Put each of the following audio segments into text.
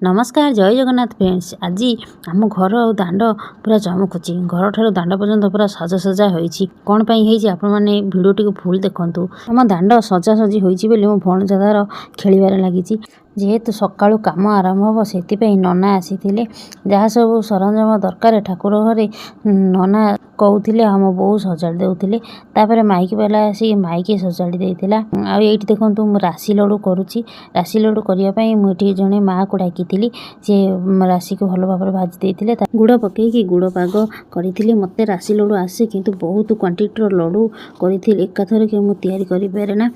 नमस्कार जय जगन्नाथ फ्रेंड्स। आज आम घर और दांड पूरा चमकुची घर ठार दांड पर्यंत पूरा सजासजा होती कौन पर आपण मैंने भिडियो टी फुल देखु। आम दांड सजासजी होती मो भणजादार खेल लगी जेहेतु सकाळु काम आरंभ हम से नना आसी जहाँ सब सरंजाम दरकार ठाकुर घरे नना कहते हम बो सजाड़ देते तापर माइक वाला आसी माइक सजाड़ी देता। आईटी देखो राशि लड्डू करुच्ची राशि लड्डू करने मुझे जड़े माँ को डाकी सी राशि को भल भाव भाजी देते गुड़ पकईकि गुड़ पाग करी मत राशि लड्डू आसे किंतु बहुत क्वांटिटीर लड्डू करी एकाथर के मुझे तैयारी ना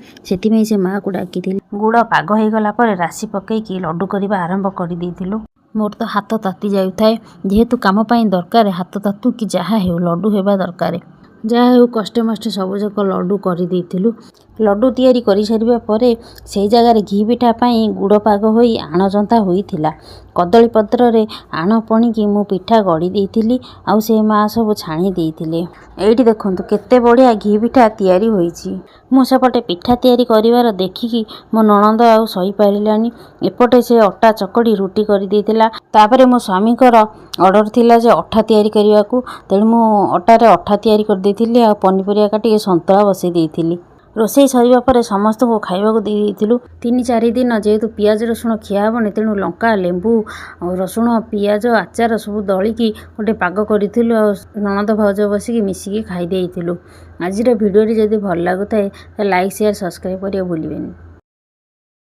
से माँ को डाकी गुड़ पाग हो गला राशि पकईकि लड्डू करने आरंभ कर देलु। मोर तो हाथ ताती जाए जेहेतु काम दरकार हाथ तातु कि जहाँ हो लड्डू होगा दरकार जहाँ हो कष्टे मष्टे सबुजाक लड्डू कर लड्डू तैयारी कर सारिबा परे से जगार घी पिठा पाई गुड़ पाग होई आण जंता होइथिला कदली पत्र रे आण पणिकी मु पिठा गड़ी देइथिली आउ से माँ सब छाणी देइथिले। एइटी देखंतु केते बढ़िया घी पिठा तैयारी होइछि। मु सेपटे पिठा तैयारी करिवार देखिकी मो ननंद आउ सही पारिलानी एपटे से अटा चकड़ी रुटी कर देइथिला। तापरे मो स्वामीकर ऑर्डर थिला जे अठा तैयारी करिवाकू तेणु मु अटारे अठा तैयारी कर देइथिली आ पनीपरिया काटी संतरा बसई देइथिली। रोसई सरिबा परे समस्त को खाइबाकू देइथिलु। 3-4 दिन जेहेतु पियाज रसुण खिया हेबनी तेणु लंका लेंबू रसुण पियाज आचार सब दलिकी गोटे पाग करिथिलु ननद भाउज बसिकी मिसिकी खाई देइथिलु। आजिर भिडियो जदि भल लागुताए लाइक शेयर सब्सक्राइब करिया भूलिबेनी।